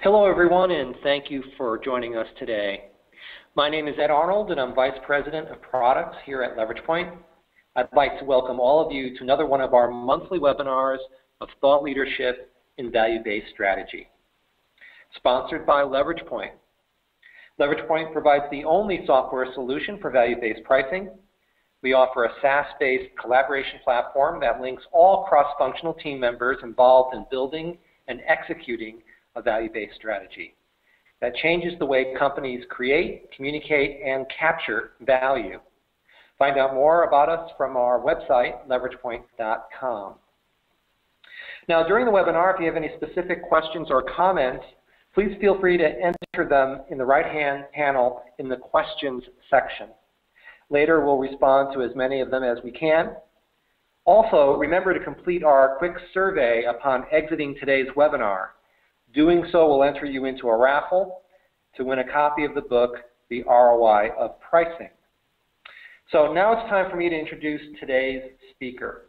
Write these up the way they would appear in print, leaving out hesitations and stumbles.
Hello everyone, and thank you for joining us today. My name is Ed Arnold and I'm Vice President of Products here at LeveragePoint. I'd like to welcome all of you to another one of our monthly webinars of thought leadership in value-based strategy. Sponsored by LeveragePoint. LeveragePoint provides the only software solution for value-based pricing. We offer a SaaS-based collaboration platform that links all cross-functional team members involved in building and executing a value-based strategy that changes the way companies create, communicate, and capture value. Find out more about us from our website, LeveragePoint.com. Now, during the webinar, if you have any specific questions or comments, please feel free to enter them in the right-hand panel in the questions section. Later, we'll respond to as many of them as we can. Also, remember to complete our quick survey upon exiting today's webinar. Doing so will enter you into a raffle to win a copy of the book, The ROI of Pricing. So now it's time for me to introduce today's speaker.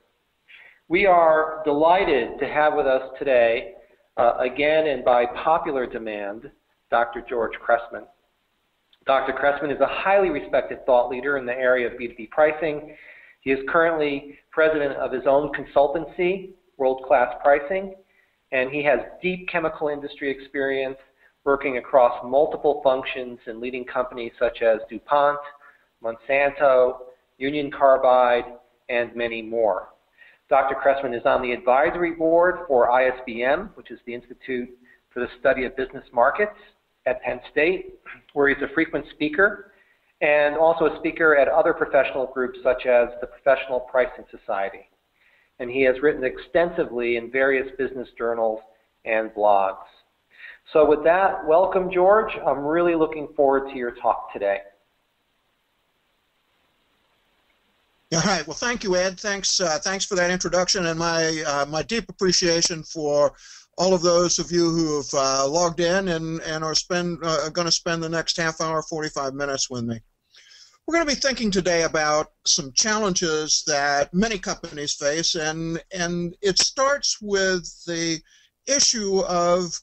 We are delighted to have with us today, again and by popular demand, Dr. George Cressman. Dr. Cressman is a highly respected thought leader in the area of B2B pricing. He is currently president of his own consultancy, World Class Pricing, and he has deep chemical industry experience working across multiple functions in leading companies such as DuPont, Monsanto, Union Carbide, and many more. Dr. Cressman is on the advisory board for ISBM, which is the Institute for the Study of Business Markets at Penn State, where he's a frequent speaker, and also a speaker at other professional groups such as the Professional Pricing Society. And he has written extensively in various business journals and blogs. So with that, welcome, George. I'm really looking forward to your talk today. All right. Well, thank you, Ed. Thanks for that introduction, and my deep appreciation for all of those of you who have logged in and are going to spend the next half hour, 45 minutes with me. We're going to be thinking today about some challenges that many companies face, and it starts with the issue of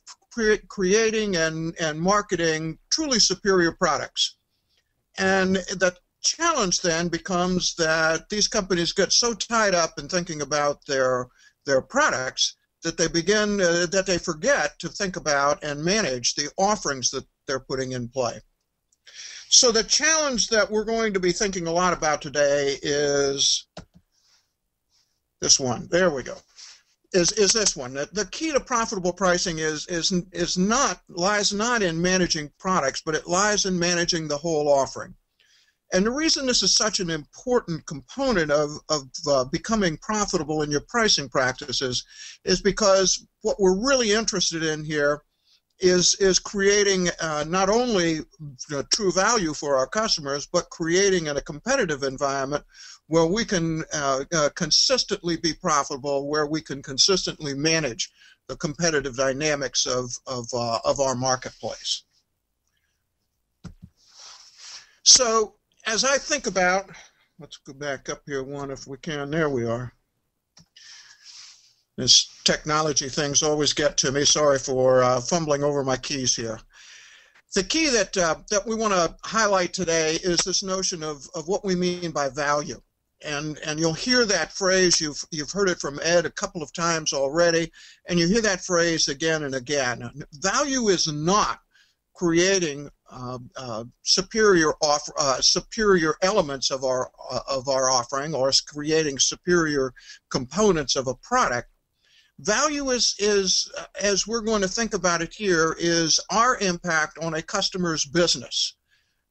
creating and marketing truly superior products. And the challenge then becomes that these companies get so tied up in thinking about their products that they forget to think about and manage the offerings that they're putting in play. So the challenge that we're going to be thinking a lot about today is this one. There we go. Is this one. The key to profitable pricing lies not in managing products, but it lies in managing the whole offering. And the reason this is such an important component of becoming profitable in your pricing practices is because what we're really interested in here is creating not only true value for our customers, but creating in a competitive environment where we can consistently be profitable, where we can consistently manage the competitive dynamics of our marketplace. So as I think about, let's go back up here one if we can, there we are. This technology things always get to me. Sorry for fumbling over my keys here. The key that we want to highlight today is this notion of what we mean by value. And you'll hear that phrase, you've heard it from Ed a couple of times already, and you hear that phrase again and again. Value is not creating superior elements of our offering, or creating superior components of a product. Value is, as we're going to think about it here, is our impact on a customer's business.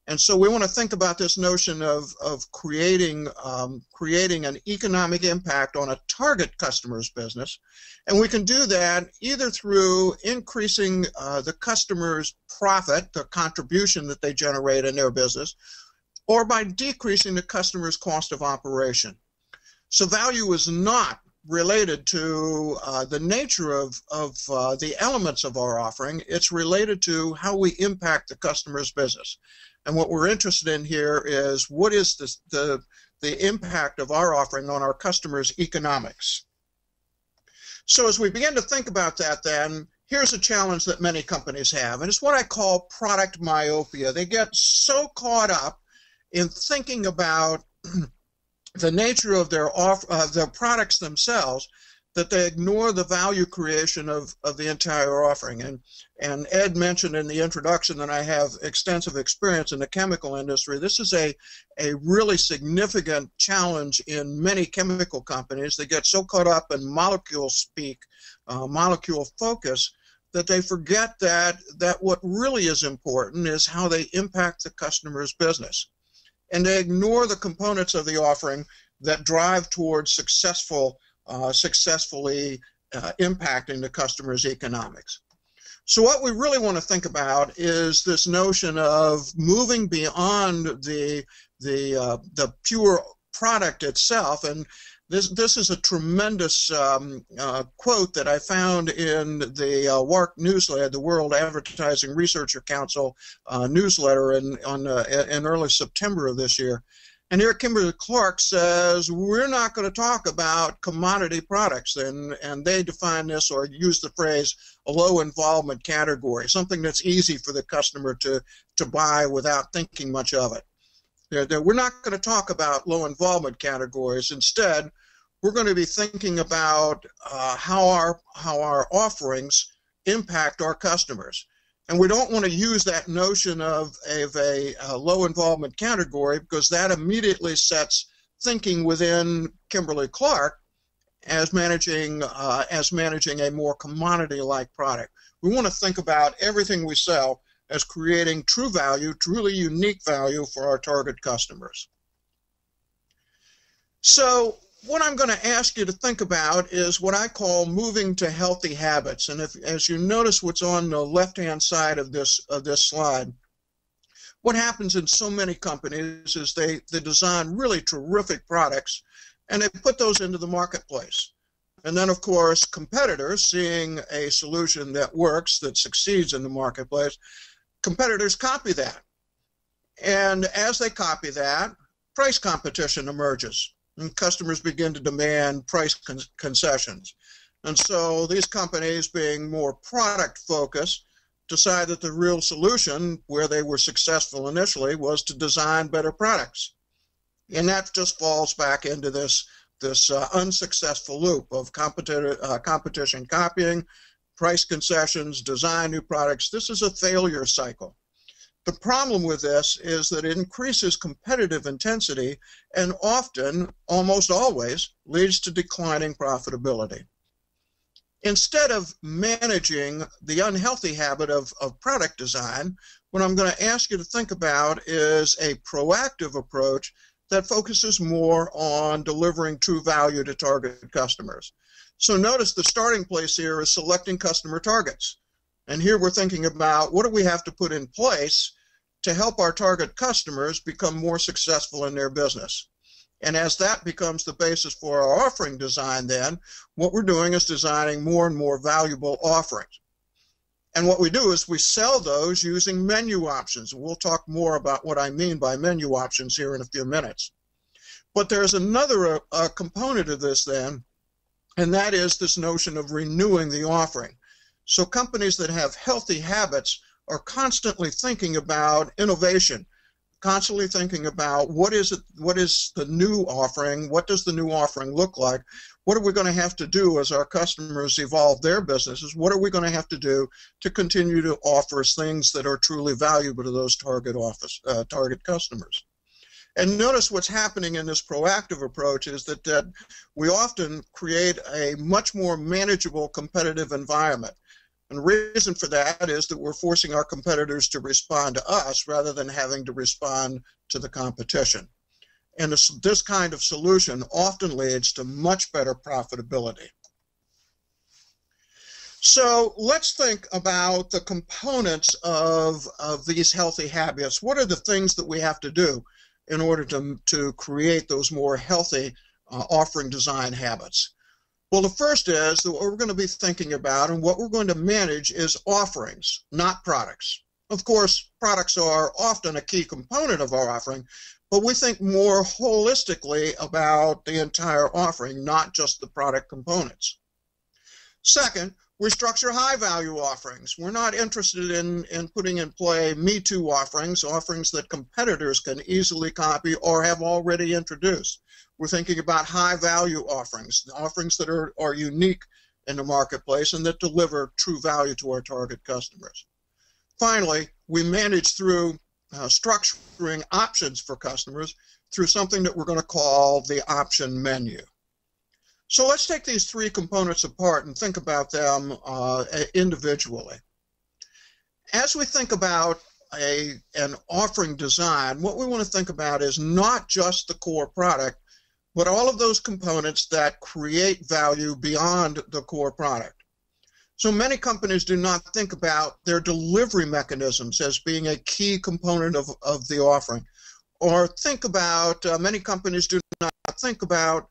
And so we want to think about this notion of creating an economic impact on a target customer's business. And we can do that either through increasing the customer's profit, the contribution that they generate in their business, or by decreasing the customer's cost of operation. So value is not related to the nature of the elements of our offering. It's related to how we impact the customer's business. And what we're interested in here is what is the impact of our offering on our customers' economics. So as we begin to think about that then, here's a challenge that many companies have, and it's what I call product myopia. They get so caught up in thinking about the nature of their products themselves that they ignore the value creation of the entire offering. And Ed mentioned in the introduction that I have extensive experience in the chemical industry. This is a really significant challenge in many chemical companies. They get so caught up in molecule speak, molecule focus, that they forget that what really is important is how they impact the customer's business. And they ignore the components of the offering that drive towards successfully impacting the customer's economics. So what we really want to think about is this notion of moving beyond the pure product itself. And this is a tremendous quote that I found in the WARC newsletter, the World Advertising Research Council newsletter in early September of this year. And here Kimberly-Clark says, we're not going to talk about commodity products, and they define this or use the phrase a low involvement category, something that's easy for the customer to buy without thinking much of it. We're not going to talk about low involvement categories. Instead, we're going to be thinking about how our offerings impact our customers. And we don't want to use that notion of a low involvement category, because that immediately sets thinking within Kimberly-Clark as managing a more commodity-like product. We want to think about everything we sell as creating true value, truly unique value for our target customers. So what I'm going to ask you to think about is what I call moving to healthy habits. And as you notice what's on the left-hand side of this slide, what happens in so many companies is they design really terrific products and they put those into the marketplace. And then, of course, competitors, seeing a solution that works, that succeeds in the marketplace, competitors copy that. And as they copy that, price competition emerges. And customers begin to demand price concessions. And so these companies, being more product-focused, decide that the real solution, where they were successful initially, was to design better products. And that just falls back into this unsuccessful loop of competition copying, price concessions, design new products. This is a failure cycle. The problem with this is that it increases competitive intensity and often, almost always, leads to declining profitability. Instead of managing the unhealthy habit of product design, what I'm going to ask you to think about is a proactive approach that focuses more on delivering true value to target customers. So notice the starting place here is selecting customer targets. And here we're thinking about what do we have to put in place to help our target customers become more successful in their business. And as that becomes the basis for our offering design, then what we're doing is designing more and more valuable offerings. And what we do is we sell those using menu options. We'll talk more about what I mean by menu options here in a few minutes. But there's another component of this then, and that is this notion of renewing the offering. So companies that have healthy habits are constantly thinking about innovation, constantly thinking about what is the new offering, what does the new offering look like, what are we going to have to do as our customers evolve their businesses, what are we going to have to do to continue to offer things that are truly valuable to those target customers. And notice what's happening in this proactive approach is that we often create a much more manageable competitive environment. And the reason for that is that we're forcing our competitors to respond to us rather than having to respond to the competition. And this kind of solution often leads to much better profitability. So let's think about the components of these healthy habits. What are the things that we have to do in order to create those more healthy offering design habits? Well, the first is that what we're going to be thinking about and what we're going to manage is offerings, not products. Of course, products are often a key component of our offering, but we think more holistically about the entire offering, not just the product components. Second, We structure high-value offerings. We're not interested in putting in play me-too offerings, offerings that competitors can easily copy or have already introduced. We're thinking about high-value offerings, offerings that are unique in the marketplace and that deliver true value to our target customers. Finally, we manage through structuring options for customers through something that we're going to call the option menu. So let's take these three components apart and think about them individually. As we think about an offering design, what we want to think about is not just the core product, but all of those components that create value beyond the core product. So many companies do not think about their delivery mechanisms as being a key component of the offering, or think about, many companies do not think about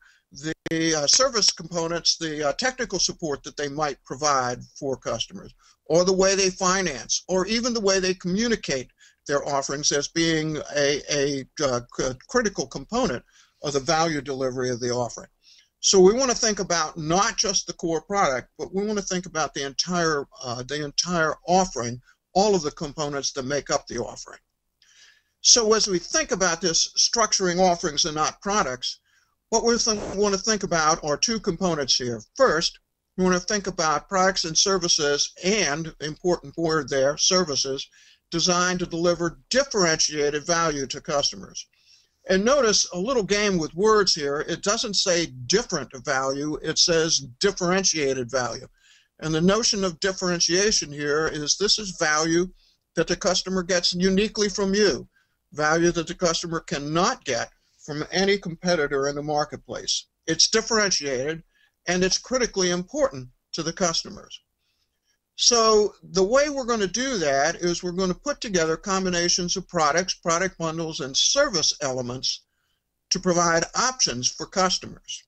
the service components, the technical support that they might provide for customers, or the way they finance, or even the way they communicate their offerings as being a critical component of the value delivery of the offering. So we want to think about not just the core product, but we want to think about the entire offering, all of the components that make up the offering. So as we think about this structuring offerings and not products, what we want to think about are two components here. First, we want to think about products and services, and, important word there, services, designed to deliver differentiated value to customers. And notice a little game with words here. It doesn't say different value, it says differentiated value. And the notion of differentiation here is this is value that the customer gets uniquely from you, value that the customer cannot get from any competitor in the marketplace. It's differentiated, and it's critically important to the customers. So the way we're going to do that is we're going to put together combinations of products, product bundles, and service elements to provide options for customers.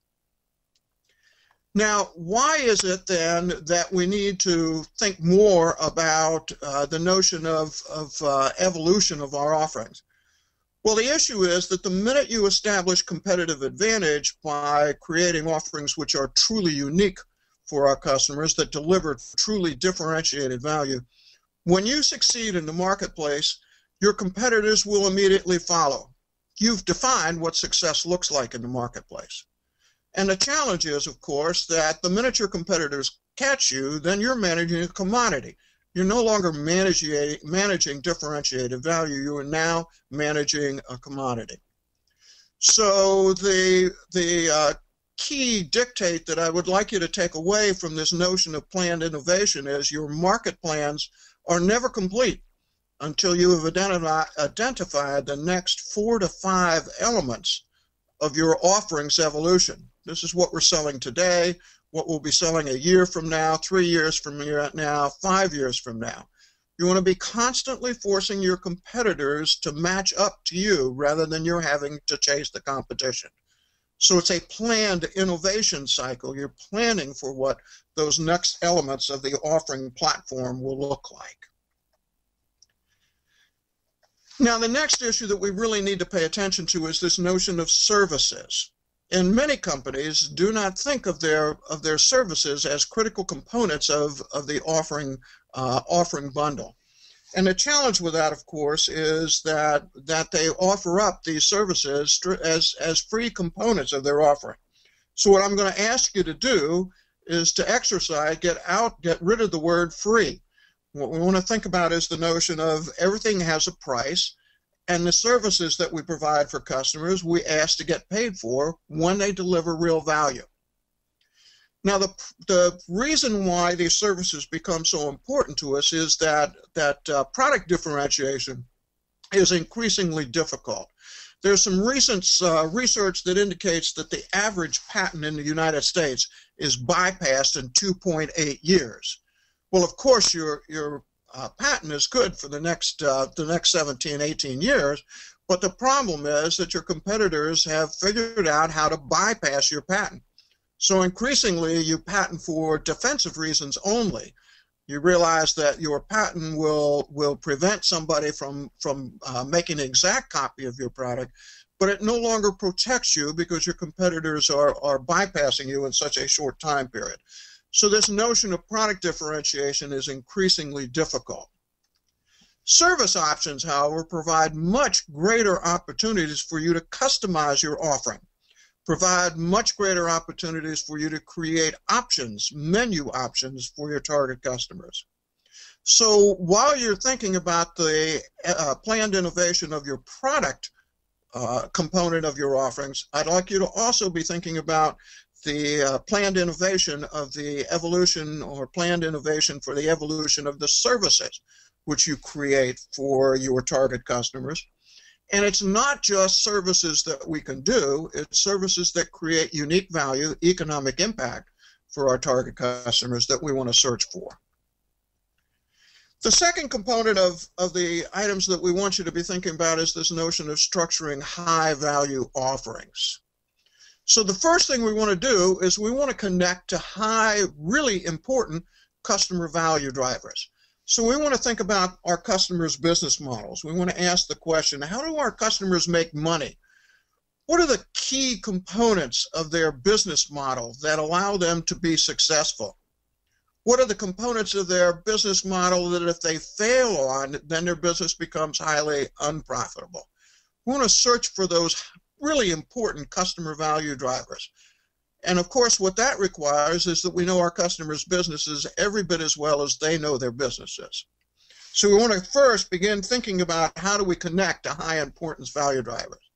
Now, why is it then that we need to think more about the notion of evolution of our offerings? Well, the issue is that the minute you establish competitive advantage by creating offerings which are truly unique for our customers, that deliver truly differentiated value, when you succeed in the marketplace, your competitors will immediately follow. You've defined what success looks like in the marketplace. And the challenge is, of course, that the minute your competitors catch you, then you're managing a commodity. You're no longer managing differentiated value. You are now managing a commodity. So the key dictate that I would like you to take away from this notion of planned innovation is your market plans are never complete until you have identified the next 4 to 5 elements of your offerings evolution. This is what we're selling today, what we'll be selling a year from now, 3 years from now, 5 years from now. You want to be constantly forcing your competitors to match up to you rather than you're having to chase the competition. So it's a planned innovation cycle. You're planning for what those next elements of the offering platform will look like. Now, the next issue that we really need to pay attention to is this notion of services. And many companies do not think of their services as critical components of the offering bundle. And the challenge with that, of course, is that they offer up these services as free components of their offering. So what I'm going to ask you to do is to exercise, get rid of the word free. What we want to think about is the notion of everything has a price, and the services that we provide for customers, we ask to get paid for when they deliver real value. Now, the reason why these services become so important to us is that product differentiation is increasingly difficult. There's some recent research that indicates that the average patent in the United States is bypassed in 2.8 years. Well, of course, your patent is good for the next 17, 18 years, but the problem is that your competitors have figured out how to bypass your patent. So increasingly, you patent for defensive reasons only. You realize that your patent will prevent somebody from making an exact copy of your product, but it no longer protects you because your competitors are bypassing you in such a short time period. So this notion of product differentiation is increasingly difficult. Service options, however, provide much greater opportunities for you to customize your offering, provide much greater opportunities for you to create options, menu options for your target customers. So while you're thinking about the planned innovation of your product component of your offerings, I'd like you to also be thinking about the planned innovation of the evolution, or planned innovation for the evolution of the services which you create for your target customers. And it's not just services that we can do, it's services that create unique value, economic impact for our target customers that we want to search for. The second component of the items that we want you to be thinking about is this notion of structuring high-value offerings. So the first thing we want to do is we want to connect to high, really important customer value drivers. So we want to think about our customers' business models. We want to ask the question, how do our customers make money? What are the key components of their business model that allow them to be successful? What are the components of their business model that if they fail on, then their business becomes highly unprofitable? We want to search for those really important customer value drivers. And of course, what that requires is that we know our customers' businesses every bit as well as they know their businesses. So we want to first begin thinking about how do we connect to high importance value drivers.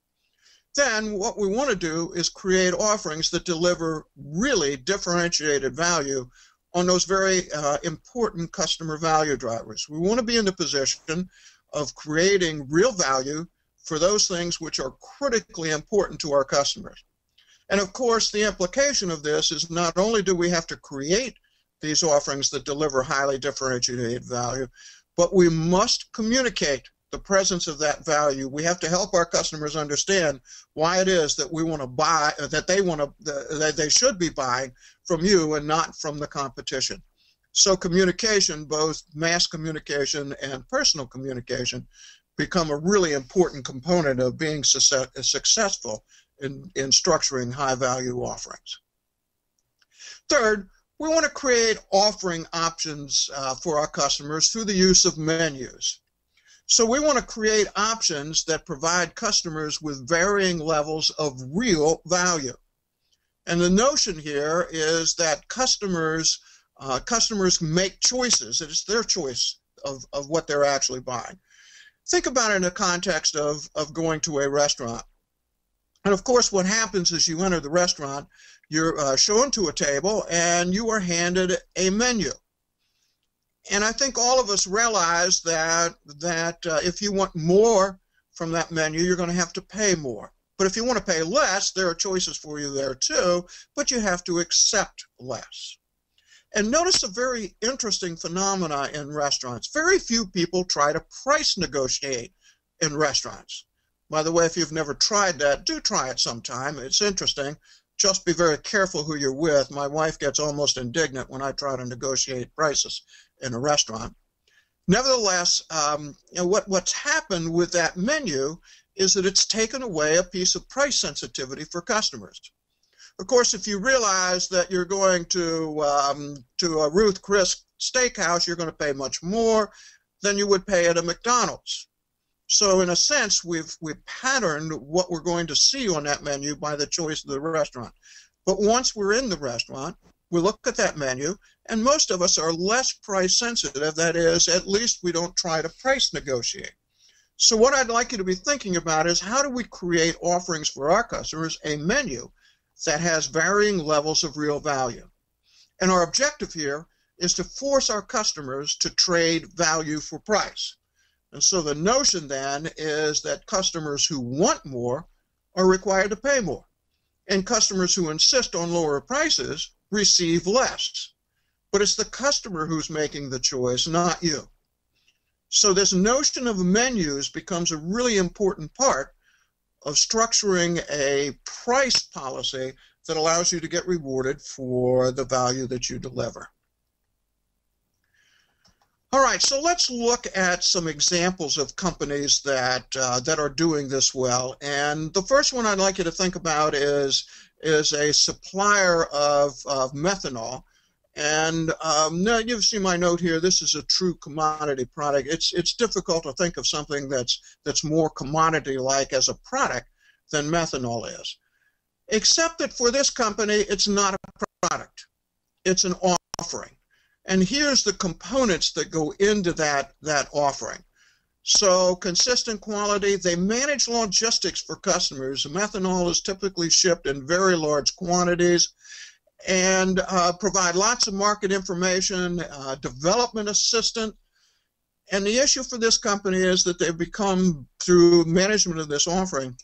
Then what we want to do is create offerings that deliver really differentiated value on those very important customer value drivers. We want to be in the position of creating real value for those things which are critically important to our customers. And of course, the implication of this is not only do we have to create these offerings that deliver highly differentiated value, but we must communicate the presence of that value. We have to help our customers understand why it is that we want to buy, that they should be buying from you and not from the competition. So communication, both mass communication and personal communication, become a really important component of being successful in structuring high-value offerings. Third, we want to create offering options for our customers through the use of menus. So we want to create options that provide customers with varying levels of real value. And the notion here is that customers make choices. It is their choice of what they're actually buying. Think about it in the context of going to a restaurant. And of course, what happens is you enter the restaurant, you're shown to a table, and you are handed a menu. And I think all of us realize that if you want more from that menu, you're going to have to pay more. But if you want to pay less, there are choices for you there too, but you have to accept less. And notice a very interesting phenomena in restaurants. Very few people try to price negotiate in restaurants. By the way, if you've never tried that, do try it sometime. It's interesting. Just be very careful who you're with. My wife gets almost indignant when I try to negotiate prices in a restaurant. Nevertheless, what's happened with that menu is that it's taken away a piece of price sensitivity for customers. Of course, if you realize that you're going to a Ruth Chris steakhouse, you're going to pay much more than you would pay at a McDonald's. So in a sense, we've patterned what we're going to see on that menu by the choice of the restaurant. But once we're in the restaurant, we look at that menu, and most of us are less price sensitive. That is, at least we don't try to price negotiate. So what I'd like you to be thinking about is how do we create offerings for our customers, a menu that has varying levels of real value. And our objective here is to force our customers to trade value for price. And so the notion then is that customers who want more are required to pay more. And customers who insist on lower prices receive less. But it's the customer who's making the choice, not you. So this notion of menus becomes a really important part of structuring a price policy that allows you to get rewarded for the value that you deliver. All right, so let's look at some examples of companies that are doing this well. And the first one I'd like you to think about is a supplier of methanol And now you've seen my note here. This is a true commodity product. It's difficult to think of something that's more commodity-like as a product than methanol is. Except that for this company, it's not a product. It's an offering. And here's the components that go into that offering. So consistent quality, they manage logistics for customers. Methanol is typically shipped in very large quantities, and provide lots of market information, development assistance. And the issue for this company is that they've become, through management of this offering,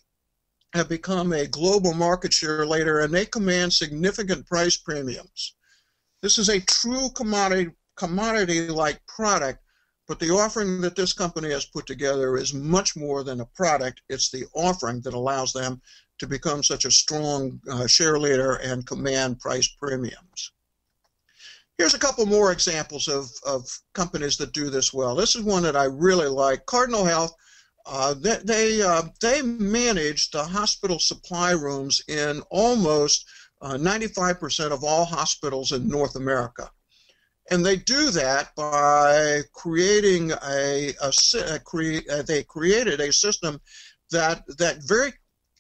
have become a global market share leader, and they command significant price premiums. This is a true commodity-like product, but the offering that this company has put together is much more than a product. It's the offering that allows them to become such a strong share leader and command price premiums. Here's a couple more examples of companies that do this well. This is one that I really like. Cardinal Health, they manage the hospital supply rooms in almost 95% of all hospitals in North America. And they do that by creating they created a system that very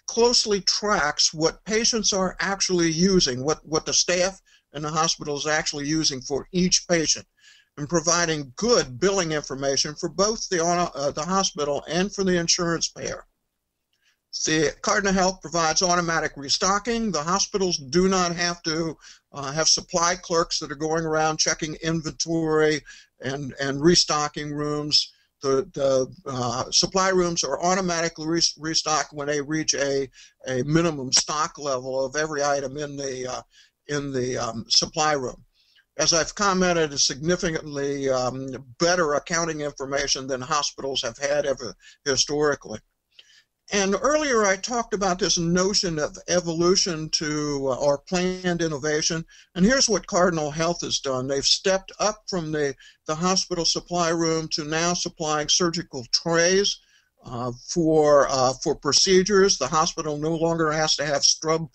closely tracks what patients are actually using, what the staff in the hospital is actually using for each patient, and providing good billing information for both the hospital and for the insurance payer. The Cardinal Health provides automatic restocking. The hospitals do not have to have supply clerks that are going around checking inventory and restocking rooms. The supply rooms are automatically restocked when they reach a minimum stock level of every item in the supply room. As I've commented, it's significantly better accounting information than hospitals have had ever historically. And earlier I talked about this notion of evolution to or planned innovation, and here's what Cardinal Health has done. They've stepped up from the hospital supply room to now supplying surgical trays for procedures. The hospital no longer has to have scrub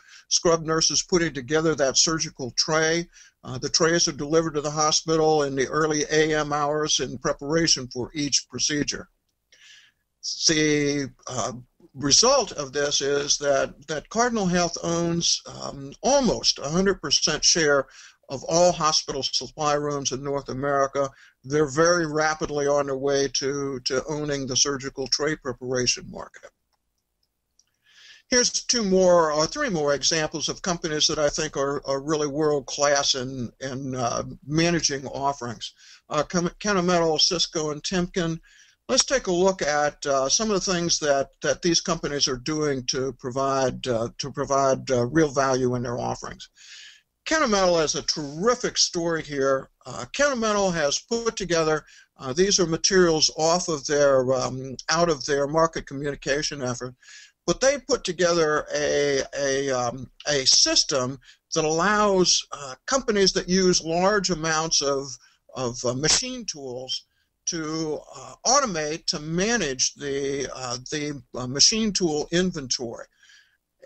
nurses putting together that surgical tray. The trays are delivered to the hospital in the early AM hours in preparation for each procedure. The result of this is that Cardinal Health owns almost 100% share of all hospital supply rooms in North America. They're very rapidly on their way to owning the surgical tray preparation market. Here's three more examples of companies that I think are really world-class in managing offerings. Kennametal, Cisco, and Timken. Let's take a look at some of the things that these companies are doing to provide real value in their offerings. Kennametal has a terrific story here. Kennametal has put together, these are materials off of their out of their market communication effort, but they put together a system that allows companies that use large amounts of machine tools to automate, to manage the machine tool inventory.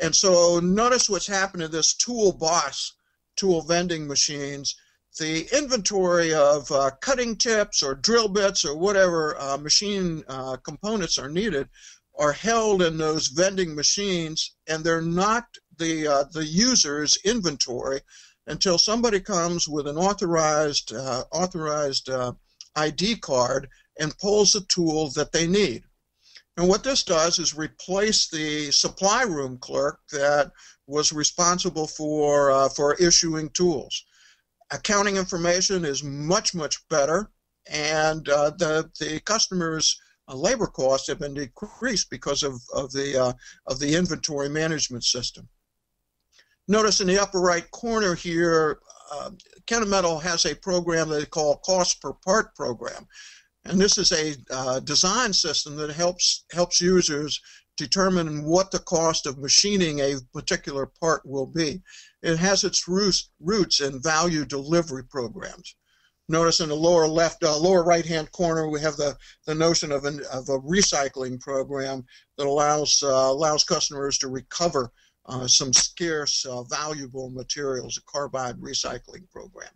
And so notice what's happened to this toolbox, tool vending machines. The inventory of cutting tips or drill bits or whatever machine components are needed are held in those vending machines, and they're not the user's inventory until somebody comes with an authorized ID card and pulls the tool that they need. And what this does is replace the supply room clerk that was responsible for issuing tools. Accounting information is much better, and the customer's labor costs have been decreased because of the inventory management system. Notice in the upper right corner here, Kennametal has a program they call cost per part program, and this is a design system that helps users determine what the cost of machining a particular part will be. It has its roots in value delivery programs. Notice in the lower right-hand corner, we have the notion of a recycling program that allows customers to recover some scarce, valuable materials, a carbide recycling program.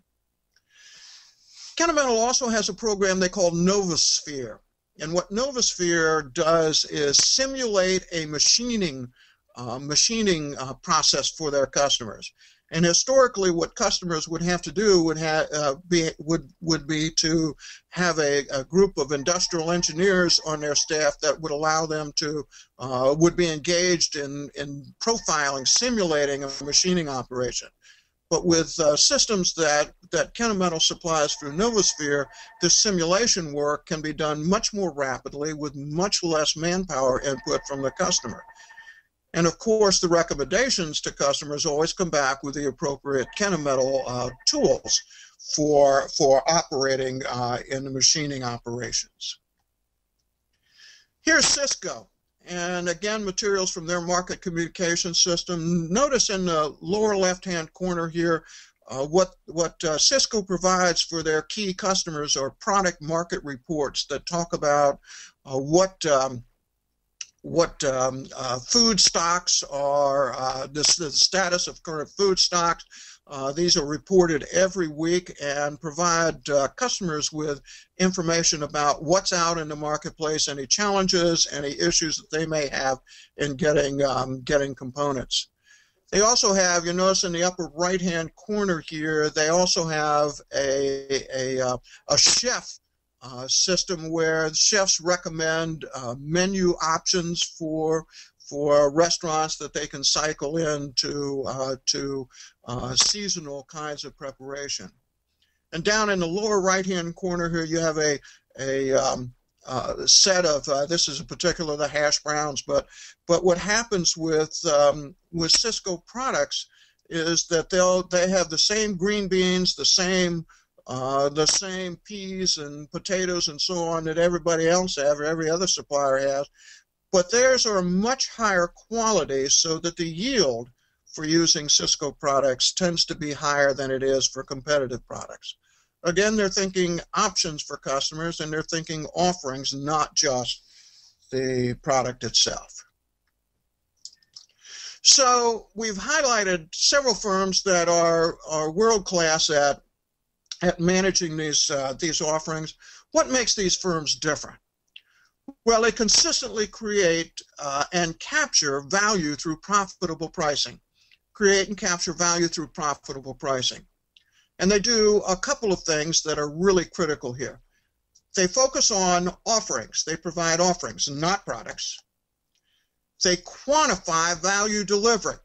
Kennametal also has a program they call NovaSphere. And what NovaSphere does is simulate a machining process for their customers. And historically, what customers would have to do would be to have a group of industrial engineers on their staff that would allow them to would be engaged in profiling, simulating a machining operation. But with systems that Kennametal supplies through NovaSphere, this simulation work can be done much more rapidly with much less manpower input from the customer. And of course, the recommendations to customers always come back with the appropriate Kennametal tools for operating in the machining operations. Here's Cisco. And again, materials from their market communication system. Notice in the lower left-hand corner here what Cisco provides for their key customers are product market reports that talk about what food stocks are, the status of current food stocks. These are reported every week and provide customers with information about what's out in the marketplace, any challenges, any issues that they may have in getting components. They also have, you notice in the upper right-hand corner here, they also have a chef system where chefs recommend menu options for restaurants that they can cycle in to seasonal kinds of preparation. And down in the lower right-hand corner here, you have a set of this is a particular the hash browns, but what happens with Cisco products is that they have the same green beans, the same peas and potatoes and so on that everybody else has, or every other supplier has, but theirs are much higher quality so that the yield for using Cisco products tends to be higher than it is for competitive products. Again, they're thinking options for customers and they're thinking offerings, not just the product itself. So we've highlighted several firms that are world-class at managing these offerings. What makes these firms different? Well, they consistently create and capture value through profitable pricing. Create and capture value through profitable pricing. And they do a couple of things that are really critical here. They focus on offerings. They provide offerings, not products. They quantify value delivery.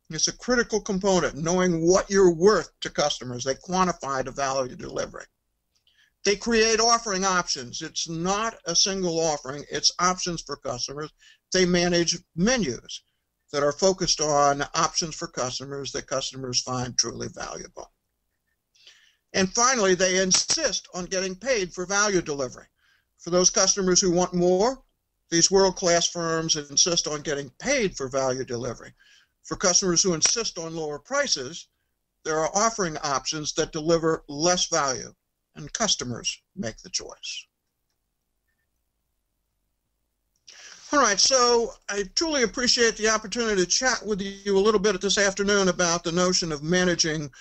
It's a critical component, knowing what you're worth to customers. They quantify the value delivery. They create offering options. It's not a single offering. It's options for customers. They manage menus that are focused on options for customers that customers find truly valuable. And finally, they insist on getting paid for value delivery. For those customers who want more, these world-class firms insist on getting paid for value delivery. For customers who insist on lower prices, there are offering options that deliver less value, and customers make the choice. All right, so I truly appreciate the opportunity to chat with you a little bit this afternoon about the notion of managing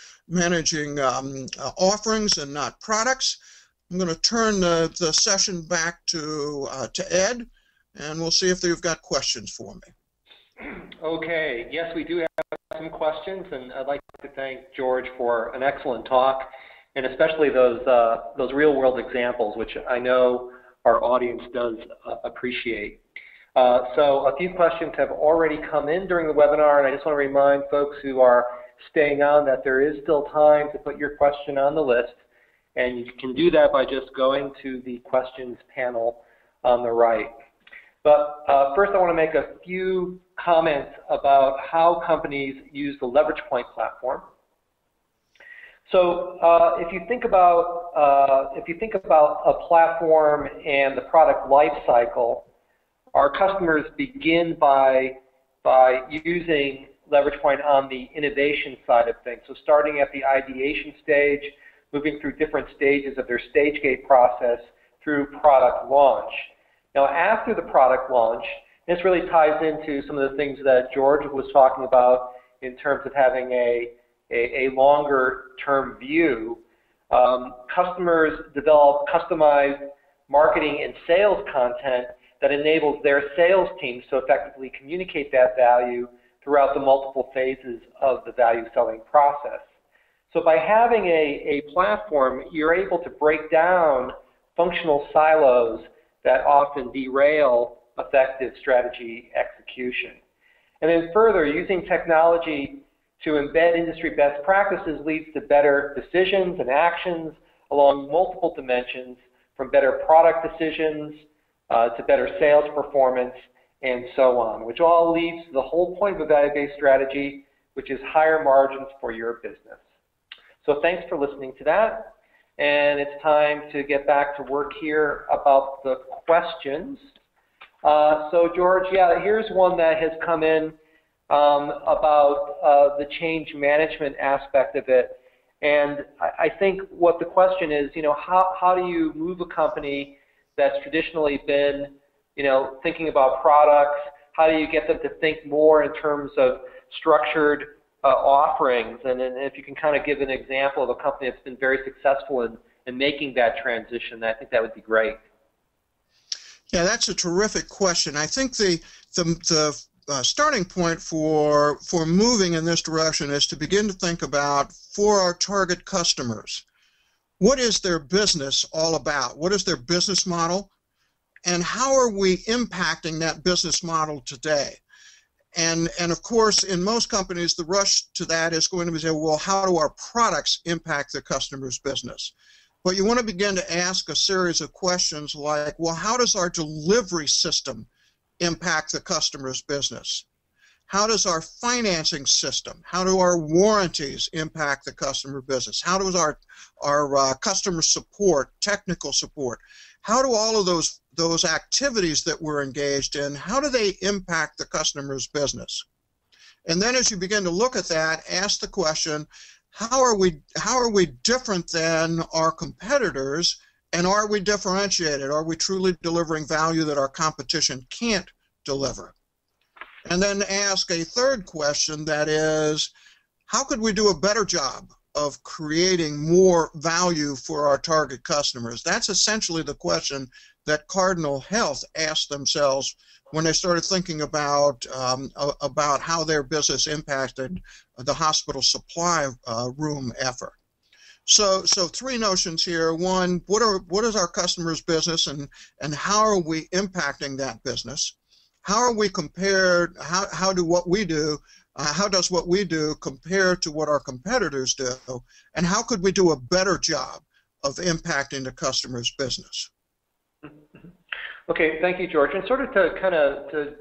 offerings and not products. I'm going to turn the session back to Ed, and we'll see if you've got questions for me. Okay, yes, we do have some questions, and I'd like to thank George for an excellent talk, and especially those real-world examples, which I know our audience does appreciate. So a few questions have already come in during the webinar, and I just want to remind folks who are staying on that there is still time to put your question on the list, and you can do that by just going to the questions panel on the right. But first I want to make a few comments about how companies use the LeveragePoint platform. So if you think about a platform and the product life cycle, our customers begin by using LeveragePoint on the innovation side of things. So starting at the ideation stage, moving through different stages of their stage gate process through product launch. Now after the product launch, this really ties into some of the things that George was talking about in terms of having a longer term view. Customers develop customized marketing and sales content that enables their sales teams to effectively communicate that value throughout the multiple phases of the value selling process. So by having a platform, you're able to break down functional silos that often derail effective strategy execution. And then further, using technology to embed industry best practices leads to better decisions and actions along multiple dimensions, from better product decisions to better sales performance and so on, which all leads to the whole point of a value-based strategy, which is higher margins for your business. So thanks for listening to that. And it's time to get back to work here about the questions. So George, yeah, here's one that has come in about the change management aspect of it. And I think what the question is, you know, how do you move a company that's traditionally been, you know, thinking about products? How do you get them to think more in terms of structured offerings? And then if you can kind of give an example of a company that's been very successful in making that transition, I think that would be great. Yeah, that's a terrific question. I think the starting point for moving in this direction is to begin to think about, for our target customers, what is their business all about? What is their business model? And how are we impacting that business model today? And of course, in most companies, the rush to that is going to be, well, how do our products impact the customer's business? But you want to begin to ask a series of questions like, well, how does our delivery system impact the customer's business? How does our financing system, how do our warranties impact the customer business? How does our customer support, technical support, how do all of those activities that we're engaged in, how do they impact the customer's business? And then as you begin to look at that, ask the question, how are we different than our competitors, and are we differentiated? Are we truly delivering value that our competition can't deliver? And then ask a third question, that is, how could we do a better job of creating more value for our target customers? That's essentially the question that Cardinal Health asked themselves when they started thinking about how their business impacted the hospital supply room effort. So three notions here. One, what is our customer's business, and how are we impacting that business? How are we compared? How does what we do compare to what our competitors do? And how could we do a better job of impacting the customer's business? Okay, thank you, George. And sort of to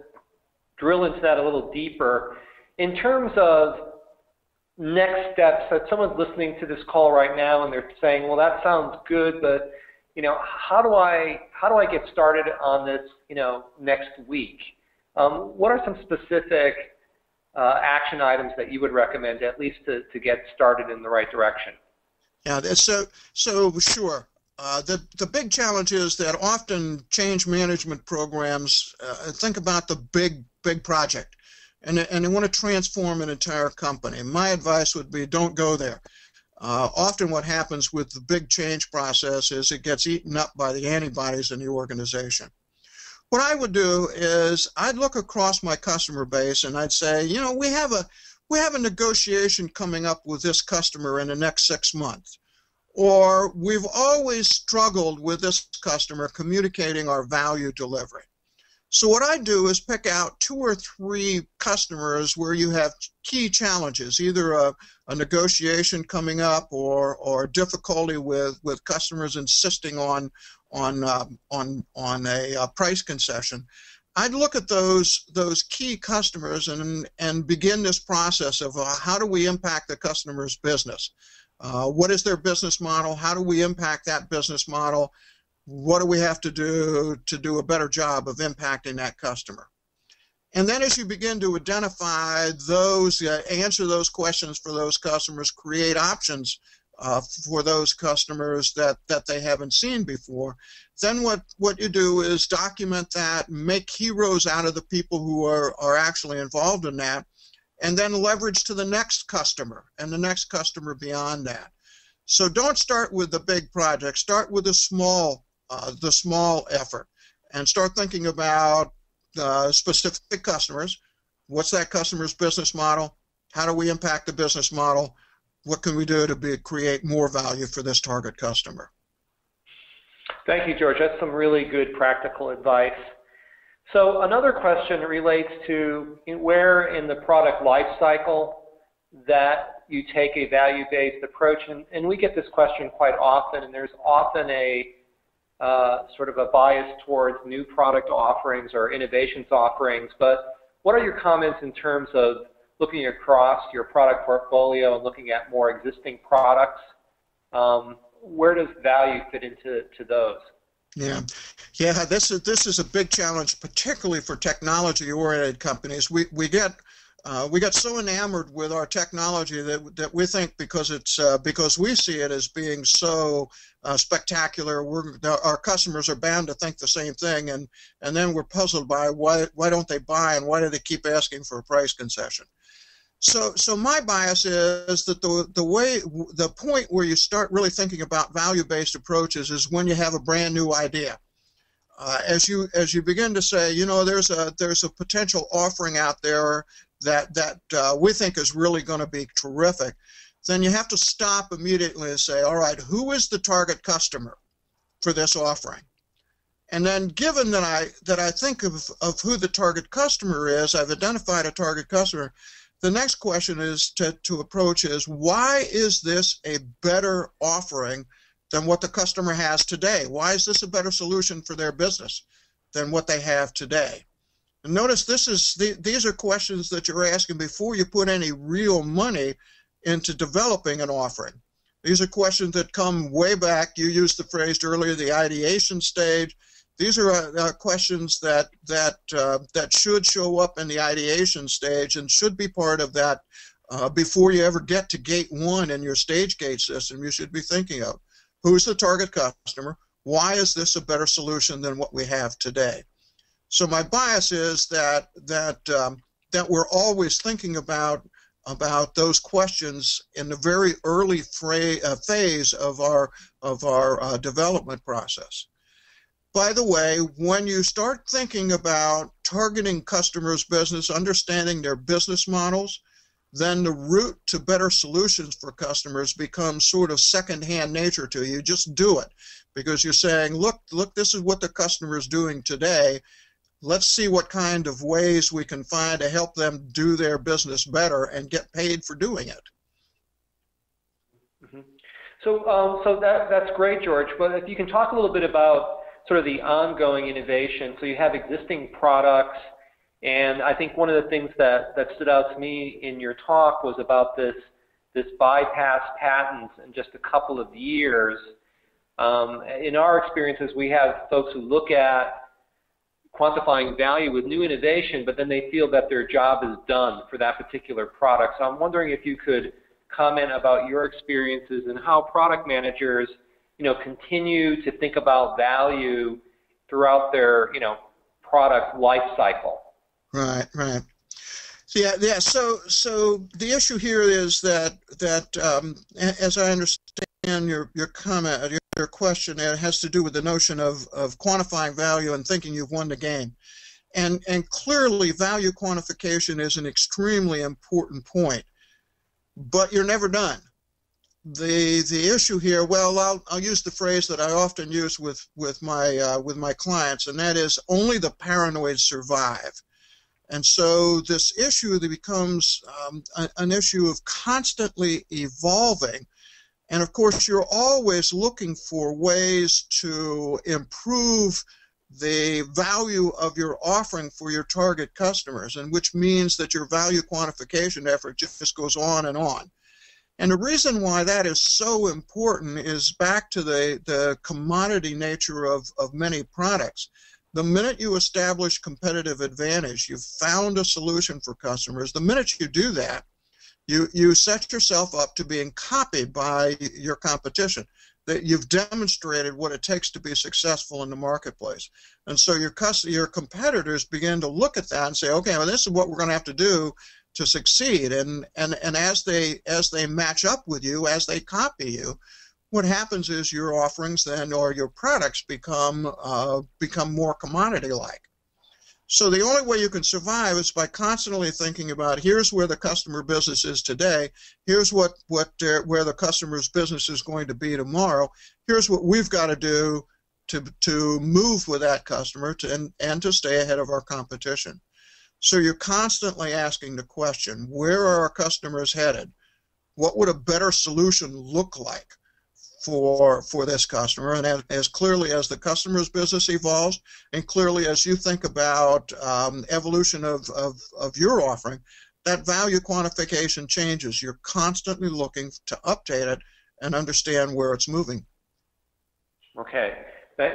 drill into that a little deeper, in terms of next steps, if someone's listening to this call right now and they're saying, well, that sounds good, but you know, how do I get started on this, you know, next week? What are some specific action items that you would recommend, at least to get started in the right direction? Yeah, so sure. The big challenge is that often change management programs think about the big project, and they want to transform an entire company. My advice would be, don't go there. Often what happens with the big change process is it gets eaten up by the antibodies in the organization. What I would do is I'd look across my customer base and I'd say, you know, we have a negotiation coming up with this customer in the next 6 months. Or we've always struggled with this customer communicating our value delivery. So what I do is pick out 2 or 3 customers where you have key challenges, either a negotiation coming up or difficulty with customers insisting on a price concession. I'd look at those key customers and begin this process of how do we impact the customer's business? What is their business model? How do we impact that business model? What do we have to do a better job of impacting that customer? And then as you begin to identify those, answer those questions for those customers, create options for those customers that they haven't seen before, then what you do is document that, make heroes out of the people who are actually involved in that, and then leverage to the next customer and the next customer beyond that. So don't start with the big project. Start with the small effort, and start thinking about specific customers. What's that customer's business model? How do we impact the business model? What can we do to create more value for this target customer? Thank you, George. That's some really good practical advice. So another question relates to where in the product life cycle that you take a value-based approach. And we get this question quite often, and there's often a sort of a bias towards new product offerings or innovations offerings. But what are your comments in terms of looking across your product portfolio and looking at more existing products? Where does value fit into those? Yeah, this is a big challenge, particularly for technology-oriented companies. We get so enamored with our technology that we think because we see it as being so spectacular, our customers are bound to think the same thing, and then we're puzzled by why don't they buy, and why do they keep asking for a price concession. So my bias is that the point where you start really thinking about value-based approaches is when you have a brand new idea. As you begin to say, there's a potential offering out there that we think is really going to be terrific, then you have to stop immediately and say, all right, who is the target customer for this offering? And then, given that I think of who the target customer is, I've identified a target customer. The next question is to approach is, why is this a better offering than what the customer has today? Why is this a better solution for their business than what they have today? And notice these are questions that you're asking before you put any real money into developing an offering. These are questions that come way back. You used the phrase earlier, the ideation stage. These are questions that should show up in the ideation stage and should be part of that before you ever get to gate 1 in your stage gate system. You should be thinking of who's the target customer, why is this a better solution than what we have today. So my bias is that we're always thinking about those questions in the very early phase of our development process. By the way, when you start thinking about targeting customers' business, understanding their business models, then the route to better solutions for customers becomes sort of second-hand nature to you. You just do it because you're saying, look, this is what the customer is doing today. Let's see what kind of ways we can find to help them do their business better and get paid for doing it. Mm-hmm. So that's great, George. But if you can talk a little bit about sort of the ongoing innovation. So you have existing products, and I think one of the things that stood out to me in your talk was about this bypass patents in just a couple of years. In our experiences, we have folks who look at quantifying value with new innovation, but then they feel that their job is done for that particular product. So I'm wondering if you could comment about your experiences and how product managers continue to think about value throughout their, product life cycle. Right. Yeah. So the issue here is that as I understand your comment, your question, it has to do with the notion of quantifying value and thinking you've won the game, and clearly value quantification is an extremely important point, but you're never done. The issue here, well, I'll use the phrase that I often use with my clients, and that is only the paranoid survive. And so this issue that becomes an issue of constantly evolving, and of course you're always looking for ways to improve the value of your offering for your target customers, and which means that your value quantification effort just goes on and on. And the reason why that is so important is back to the commodity nature of many products. The minute you establish competitive advantage, you've found a solution for customers, the minute you do that, you set yourself up to being copied by your competition, that you've demonstrated what it takes to be successful in the marketplace. And so your competitors begin to look at that and say, okay, well, this is what we're going to have to do to succeed. And as they match up with you, as they copy you, what happens is your offerings then, or your products, become more commodity-like. So the only way you can survive is by constantly thinking about, here's where the customer business is today, here's where the customer's business is going to be tomorrow, here's what we've got to do to move with that customer and to stay ahead of our competition. So you're constantly asking the question, where are our customers headed? What would a better solution look like for this customer? And as clearly as the customer's business evolves, and clearly as you think about evolution of your offering, that value quantification changes. You're constantly looking to update it and understand where it's moving. Okay.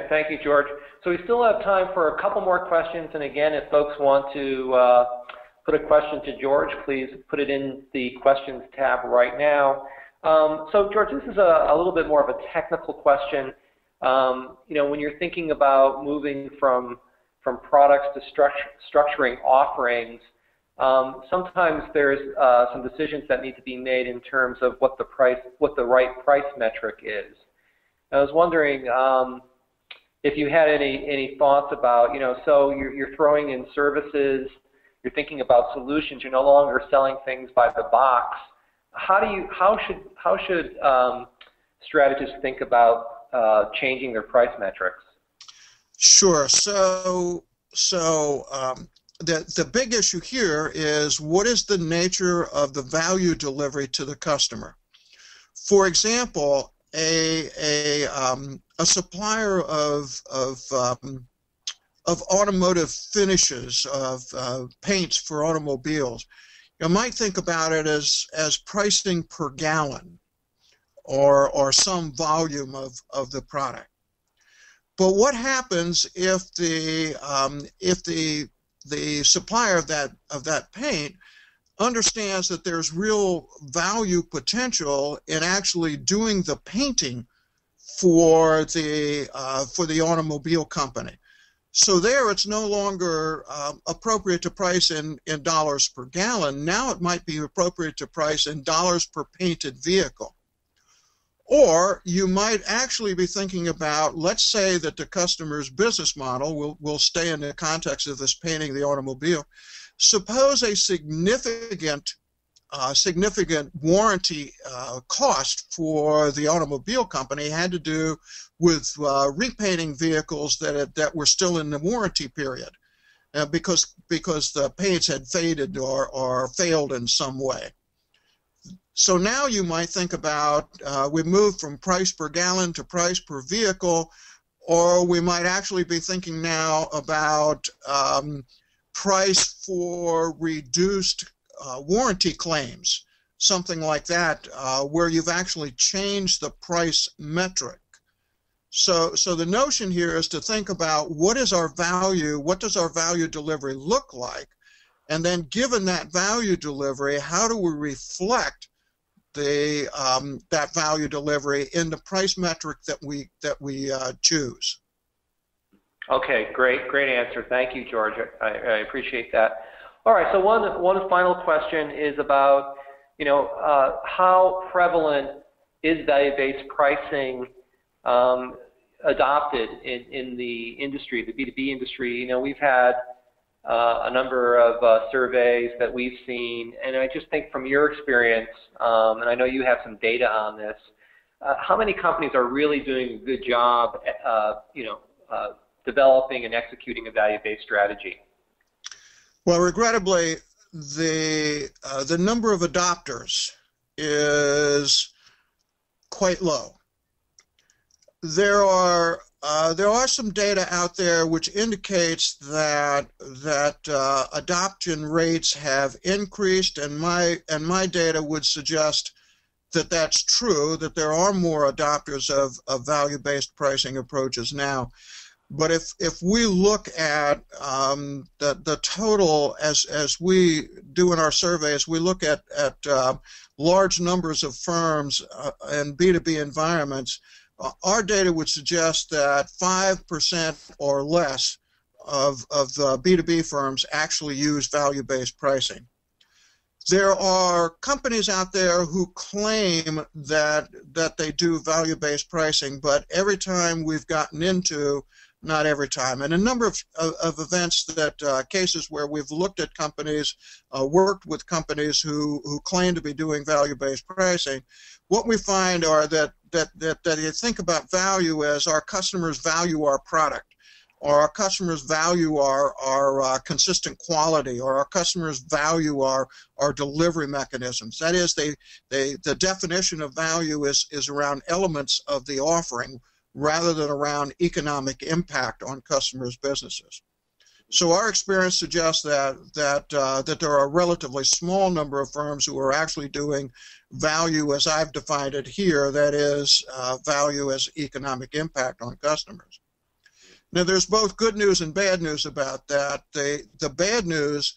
Thank you, George. So we still have time for a couple more questions. And again, if folks want to put a question to George, please put it in the questions tab right now. So George, this is a little bit more of a technical question. When you're thinking about moving from products to structuring offerings, sometimes there's some decisions that need to be made in terms of what the right price metric is. I was wondering if you had any thoughts about, so you're throwing in services, you're thinking about solutions, you're no longer selling things by the box. How should strategists think about changing their price metrics? Sure. So the big issue here is, what is the nature of the value delivery to the customer? For example, a supplier of automotive finishes, of paints for automobiles, you might think about it as pricing per gallon, or some volume of the product. But what happens if the supplier of that paint understands that there's real value potential in actually doing the painting for the automobile company? So there, it's no longer appropriate to price in dollars per gallon. Now it might be appropriate to price in dollars per painted vehicle. Or you might actually be thinking about, let's say that the customer's business model, will stay in the context of this painting the automobile. Suppose a significant warranty cost for the automobile company had to do with repainting vehicles that were still in the warranty period, because the paints had faded or failed in some way. So now you might think about, we moved from price per gallon to price per vehicle, or we might actually be thinking now about price for reduced warranty claims, something like that, where you've actually changed the price metric. So the notion here is to think about, what is our value, what does our value delivery look like, and then given that value delivery, how do we reflect that value delivery in the price metric that we choose. Okay, great answer. Thank you, George. I appreciate that. All right, so one final question is about, how prevalent is value-based pricing adopted in the industry, the B2B industry? We've had a number of surveys that we've seen, and I just think from your experience, and I know you have some data on this, how many companies are really doing a good job at, developing and executing a value-based strategy? Well, regrettably, the number of adopters is quite low. There are some data out there which indicates that adoption rates have increased, and my data would suggest that that's true, that there are more adopters of value-based pricing approaches now. But if we look at the total, as we do in our surveys, we look at large numbers of firms in B2B environments, our data would suggest that 5% or less of the B2B firms actually use value-based pricing. There are companies out there who claim that they do value-based pricing, but every time we've gotten into, not every time, and a number of events that cases where we've looked at companies, worked with companies who claim to be doing value-based pricing, what we find are that you think about value as our customers value our product, or our customers value our consistent quality, or our customers value our delivery mechanisms. That is, the definition of value is around elements of the offering rather than around economic impact on customers' businesses. So our experience suggests that there are a relatively small number of firms who are actually doing value as I've defined it here, that is, value as economic impact on customers. Now, there's both good news and bad news about that. The bad news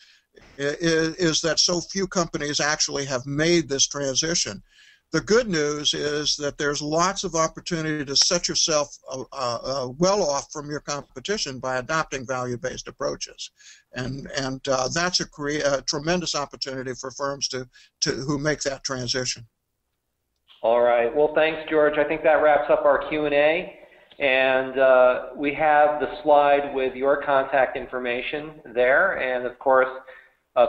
is that so few companies actually have made this transition. The good news is that there's lots of opportunity to set yourself well off from your competition by adopting value-based approaches, and that's a tremendous opportunity for firms who make that transition. All right. Well, thanks, George. I think that wraps up our Q&A. And we have the slide with your contact information there. And of course,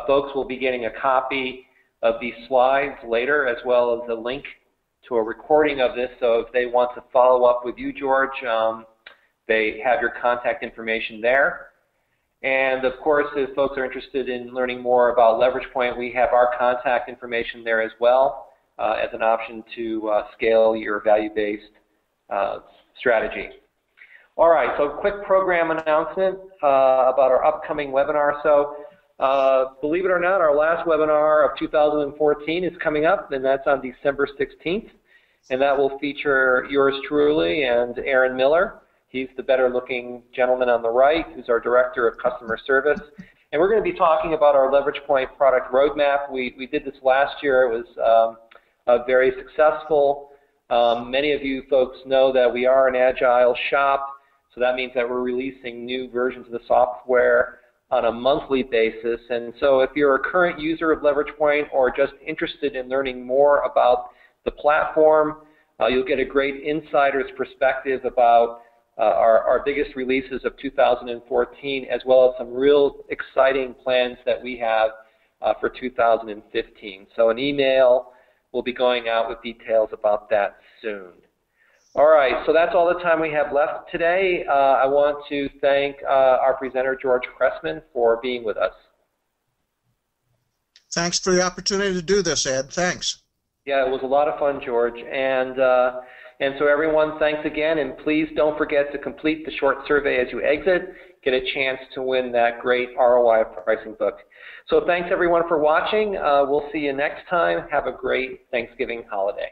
folks will be getting a copy of these slides later, as well as a link to a recording of this. So if they want to follow up with you, George, they have your contact information there. And of course, if folks are interested in learning more about LeveragePoint, we have our contact information there as well as an option to scale your value-based strategy. All right, so quick program announcement about our upcoming webinar. So believe it or not, our last webinar of 2014 is coming up, and that's on December 16th. And that will feature yours truly and Aaron Miller. He's the better-looking gentleman on the right, who's our Director of Customer Service. And we're going to be talking about our LeveragePoint product roadmap. We did this last year. It was very successful. Many of you folks know that we are an agile shop, so that means that we're releasing new versions of the software on a monthly basis. And so if you're a current user of LeveragePoint or just interested in learning more about the platform, you'll get a great insider's perspective about our biggest releases of 2014, as well as some real exciting plans that we have for 2015. So an email will be going out with details about that soon. All right, so that's all the time we have left today. I want to thank our presenter, George Cressman, for being with us. Thanks for the opportunity to do this, Ed. Thanks. Yeah, it was a lot of fun, George. And so everyone, thanks again, and please don't forget to complete the short survey as you exit. Get a chance to win that great ROI pricing book. So thanks everyone for watching. We'll see you next time. Have a great Thanksgiving holiday.